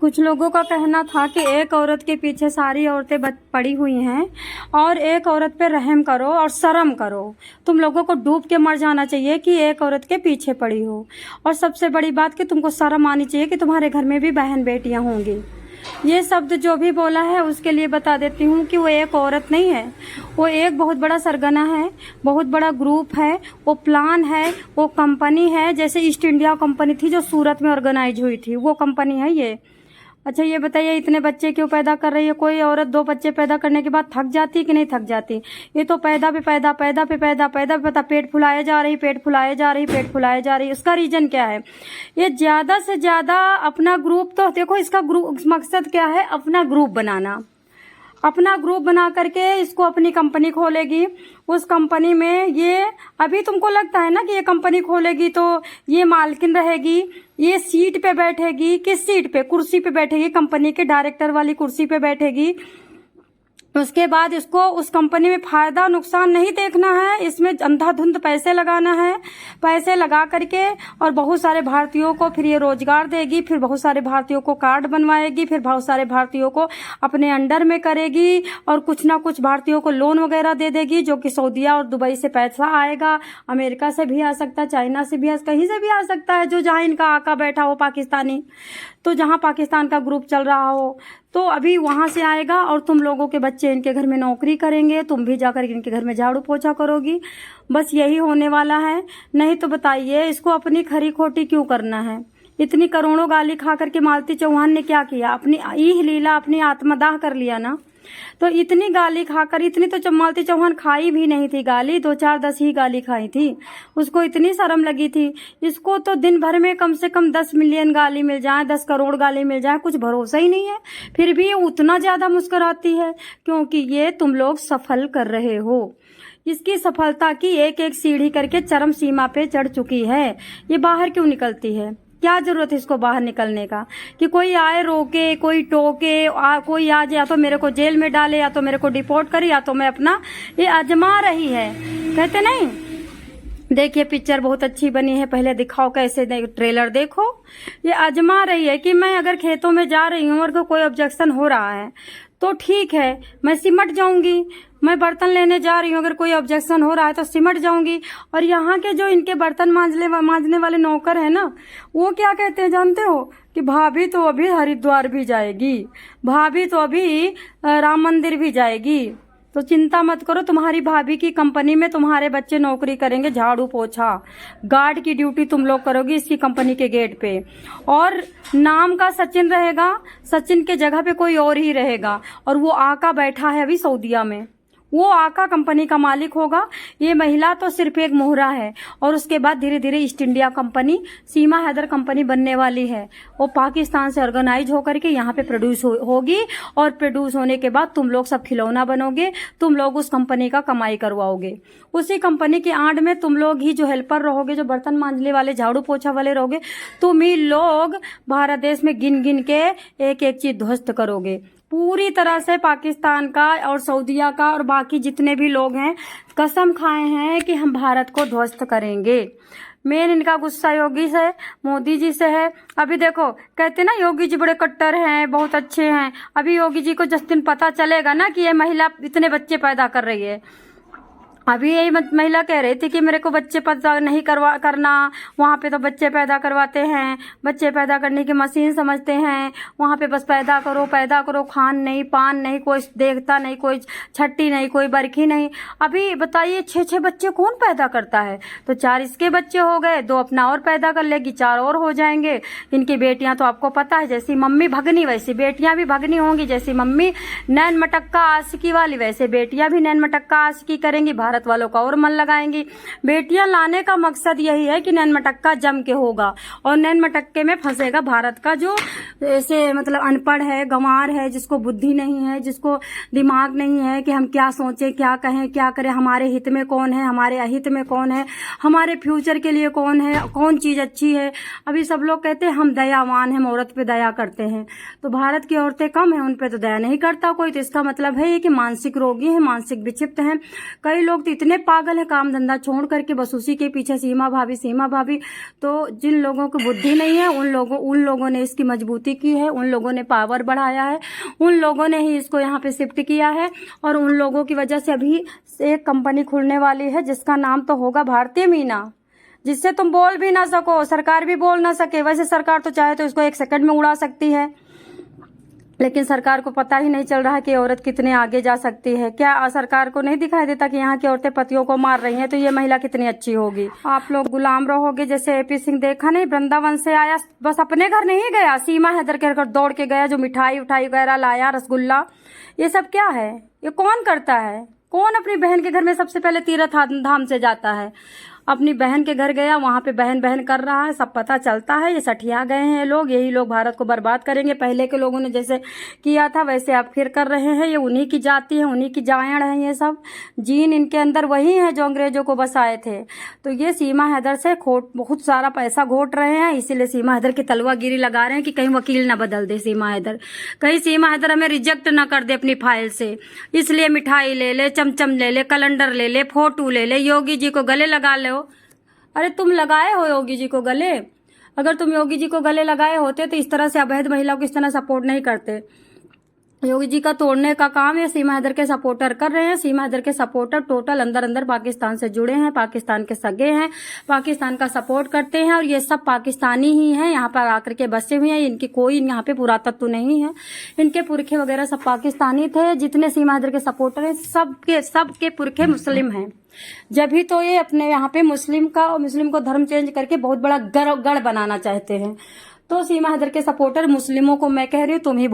कुछ लोगों का कहना था कि एक औरत के पीछे सारी औरतें पड़ी हुई हैं और एक औरत पे रहम करो और शर्म करो। तुम लोगों को डूब के मर जाना चाहिए कि एक औरत के पीछे पड़ी हो। और सबसे बड़ी बात कि तुमको शर्म आनी चाहिए कि तुम्हारे घर में भी बहन बेटियां होंगी। ये शब्द जो भी बोला है उसके लिए बता देती हूँ कि वो एक औरत नहीं है, वो एक बहुत बड़ा सरगना है, बहुत बड़ा ग्रुप है, वो प्लान है, वो कंपनी है। जैसे ईस्ट इंडिया कंपनी थी जो सूरत में ऑर्गेनाइज हुई थी, वो कंपनी है ये। अच्छा ये बताइए इतने बच्चे क्यों पैदा कर रही है? कोई औरत 2 बच्चे पैदा करने के बाद थक जाती कि नहीं थक जाती? ये तो पैदा पे पैदा, पैदा पे पैदा, पैदा पे पैदा, पेट फुलाए जा रही, पेट फुलाए जा रही, पेट फुलाए जा रही। उसका रीजन क्या है? ये ज्यादा से ज्यादा अपना ग्रुप, तो देखो इसका ग्रुप मकसद क्या है? अपना ग्रुप बनाना। अपना ग्रुप बना करके इसको अपनी कंपनी खोलेगी। उस कंपनी में ये, अभी तुमको लगता है ना कि ये कंपनी खोलेगी तो ये मालकिन रहेगी, ये सीट पे बैठेगी। किस सीट पे? कुर्सी पे बैठेगी, कंपनी के डायरेक्टर वाली कुर्सी पे बैठेगी। उसके बाद इसको उस कंपनी में फायदा नुकसान नहीं देखना है, इसमें अंधाधुंध पैसे लगाना है। पैसे लगा करके और बहुत सारे भारतीयों को फिर ये रोजगार देगी, फिर बहुत सारे भारतीयों को कार्ड बनवाएगी, फिर बहुत सारे भारतीयों को अपने अंडर में करेगी और कुछ ना कुछ भारतीयों को लोन वगैरह दे देगी, जो कि सऊदीया और दुबई से पैसा आएगा। अमेरिका से भी आ सकता है, चाइना से भी कहीं से भी आ सकता है, जो जहाँ इनका आका बैठा हो पाकिस्तानी, तो जहाँ पाकिस्तान का ग्रुप चल रहा हो तो अभी वहां से आएगा। और तुम लोगों के बच्चे इनके घर में नौकरी करेंगे, तुम भी जाकर इनके घर में झाड़ू पोछा करोगी। बस यही होने वाला है। नहीं तो बताइए इसको अपनी खरी खोटी क्यों करना है? इतनी करोड़ों गाली खा करके मालती चौहान ने क्या किया? अपनी ईह लीला, अपनी आत्मदाह कर लिया ना। तो इतनी गाली खाकर, इतनी तो मालती चौहान खाई भी नहीं थी गाली, 2 4 10 ही गाली खाई थी। उसको इतनी शर्म लगी थी। इसको तो दिन भर में कम से कम 10 मिलियन गाली मिल जाए, 10 करोड़ गाली मिल जाए, कुछ भरोसा ही नहीं है। फिर भी ये उतना ज्यादा मुस्कुराती है क्योंकि ये तुम लोग सफल कर रहे हो। इसकी सफलता की एक एक सीढ़ी करके चरम सीमा पे चढ़ चुकी है। ये बाहर क्यों निकलती है? क्या जरूरत है इसको बाहर निकलने का? कि कोई आए रोके, कोई टोके, कोई आ जाए, या तो मेरे को जेल में डाले, या तो मेरे को डिपोर्ट करे, या तो मैं अपना ये आजमा रही है। कहते नहीं, देखिए पिक्चर बहुत अच्छी बनी है, पहले दिखाओ कैसे, ट्रेलर देखो। ये आजमा रही है कि मैं अगर खेतों में जा रही हूँ और कोई ऑब्जेक्शन हो रहा है तो ठीक है, मैं सिमट जाऊंगी। मैं बर्तन लेने जा रही हूँ, अगर कोई ऑब्जेक्शन हो रहा है तो सिमट जाऊंगी। और यहाँ के जो इनके बर्तन मांजने वाले नौकर है ना, वो क्या कहते हैं जानते हो? कि भाभी तो अभी हरिद्वार भी जाएगी, भाभी तो अभी राम मंदिर भी जाएगी। तो चिंता मत करो, तुम्हारी भाभी की कंपनी में तुम्हारे बच्चे नौकरी करेंगे, झाड़ू पोछा, गार्ड की ड्यूटी तुम लोग करोगी इसकी कंपनी के गेट पे। और नाम का सचिन रहेगा, सचिन के जगह पे कोई और ही रहेगा। और वो आका बैठा है अभी सऊदीया में, वो आका कंपनी का मालिक होगा। ये महिला तो सिर्फ एक मोहरा है। और उसके बाद धीरे धीरे ईस्ट इंडिया कंपनी, सीमा हैदर कंपनी बनने वाली है। वो पाकिस्तान से ऑर्गेनाइज होकर के यहाँ पे प्रोड्यूस होगी। और प्रोड्यूस होने के बाद तुम लोग सब खिलौना बनोगे, तुम लोग उस कंपनी का कमाई करवाओगे। उसी कंपनी के आंड में तुम लोग ही जो हेल्पर रहोगे, जो बर्तन मांजने वाले, झाड़ू पोछा वाले रहोगे। तुम ही लोग भारत देश में गिन गिन के एक एक चीज ध्वस्त करोगे। पूरी तरह से पाकिस्तान का और सऊदीया का और बाकी जितने भी लोग हैं कसम खाए हैं कि हम भारत को ध्वस्त करेंगे। मेन इनका गुस्सा योगी से, मोदी जी से है। अभी देखो कहते ना योगी जी बड़े कट्टर हैं, बहुत अच्छे हैं। अभी योगी जी को जिस दिन पता चलेगा ना कि ये महिला इतने बच्चे पैदा कर रही है, अभी यही महिला कह रही थी कि मेरे को बच्चे पैदा नहीं करना, वहाँ पे तो बच्चे पैदा करवाते हैं, बच्चे पैदा करने की मशीन समझते हैं, वहाँ पे बस पैदा करो पैदा करो, खान नहीं पान नहीं, कोई देखता नहीं, कोई छट्टी नहीं, कोई बरखी नहीं। अभी बताइए 6 बच्चे कौन पैदा करता है? तो 4 इसके बच्चे हो गए, 2 अपना और पैदा कर लेगी, 4 और हो जाएंगे। इनकी बेटियां तो आपको पता है, जैसी मम्मी भगनी वैसी बेटियां भी भगनी होंगी, जैसी मम्मी नैन मटक्का आशिकी वाली वैसे बेटियां भी नैन मटक्का आशिकी करेंगी, भारत वालों का और मन लगाएंगी। बेटियां लाने का मकसद यही है कि नैन मटक्का जम के होगा और नैन मटक्के में फंसेगा भारत का जो ऐसे मतलब अनपढ़ है, गंवार है, जिसको बुद्धि नहीं है, जिसको दिमाग नहीं है कि हम क्या सोचें, क्या कहें, क्या करें, हमारे हित में कौन है, हमारे अहित में कौन है, हमारे फ्यूचर के लिए कौन है, कौन चीज अच्छी है। अभी सब लोग कहते हैं हम दयावान हैं, हम औरत पे दया करते हैं। तो भारत की औरतें कम है, उन पे तो दया नहीं करता कोई। तो इसका मतलब है कि मानसिक रोगी है, मानसिक विक्षिप्त हैं। कई लोग लोग तो इतने पागल है काम धंधा छोड़ करके बस उसी के पीछे सीमा भाभी। तो जिन लोगों को बुद्धि नहीं है उन लोगों ने इसकी मजबूती की है, उन लोगों ने पावर बढ़ाया है, उन लोगों ने ही इसको यहाँ पे शिफ्ट किया है। और उन लोगों की वजह से अभी एक कंपनी खुलने वाली है जिसका नाम तो होगा भारतीय मीना, जिससे तुम बोल भी ना सको, सरकार भी बोल ना सके। वैसे सरकार तो चाहे तो इसको 1 सेकंड में उड़ा सकती है, लेकिन सरकार को पता ही नहीं चल रहा है कि औरत कितने आगे जा सकती है। क्या सरकार को नहीं दिखाई देता कि यहाँ की औरतें पतियों को मार रही हैं, तो ये महिला कितनी अच्छी होगी। आप लोग गुलाम रहोगे। जैसे AP सिंह देखा नहीं, वृंदावन से आया, बस अपने घर नहीं गया, सीमा हैदर के घर दौड़ के गया, जो मिठाई वगैरह लाया, रसगुल्ला, ये सब क्या है? ये कौन करता है? कौन अपनी बहन के घर में सबसे पहले तीर्थ धाम से जाता है? अपनी बहन के घर गया, वहां पे बहन कर रहा है, सब पता चलता है। ये सठिया गए हैं लोग, यही लोग भारत को बर्बाद करेंगे। पहले के लोगों ने जैसे किया था वैसे अब फिर कर रहे हैं। ये उन्हीं की जाति है, उन्हीं की जायण है, ये सब जीन इनके अंदर वही है जो अंग्रेजों को बसाए थे। तो ये सीमा हैदर से बहुत सारा पैसा घोट रहे हैं, इसीलिए सीमा हैदर की तलवागिरी लगा रहे हैं कि कहीं वकील ना बदल दे सीमा हैदर, कहीं सीमा हैदर हमें रिजेक्ट ना कर दे अपनी फाइल से। इसलिए मिठाई ले ले, चमचम ले ले, कैलेंडर ले ले, फोटो ले ले, योगी जी को गले लगा लो। अरे तुम लगाए हो योगी जी को गले? अगर तुम योगी जी को गले लगाए होते तो इस तरह से अवैध महिलाओं को इस तरह सपोर्ट नहीं करते। योगी जी का तोड़ने का काम ये सीमा हैदर के सपोर्टर कर रहे हैं। सीमा हैदर के सपोर्टर टोटल अंदर पाकिस्तान से जुड़े हैं, पाकिस्तान के सगे हैं, पाकिस्तान का सपोर्ट करते हैं, और ये सब पाकिस्तानी ही हैं, यहाँ पर आकर के बसे हुए हैं। इनकी कोई यहाँ पे पुरातत्व नहीं है, इनके पुरखे वगैरह सब पाकिस्तानी थे। जितने सीमा हैदर के सपोर्टर हैं सबके पुरखे मुस्लिम हैं। जब भी तो ये अपने यहाँ पे मुस्लिम को धर्म चेंज करके बहुत बड़ा गढ़ बनाना चाहते हैं। तो सीमा हैदर के सपोर्टर मुस्लिमों को मैं कह रही हूँ, तुम ही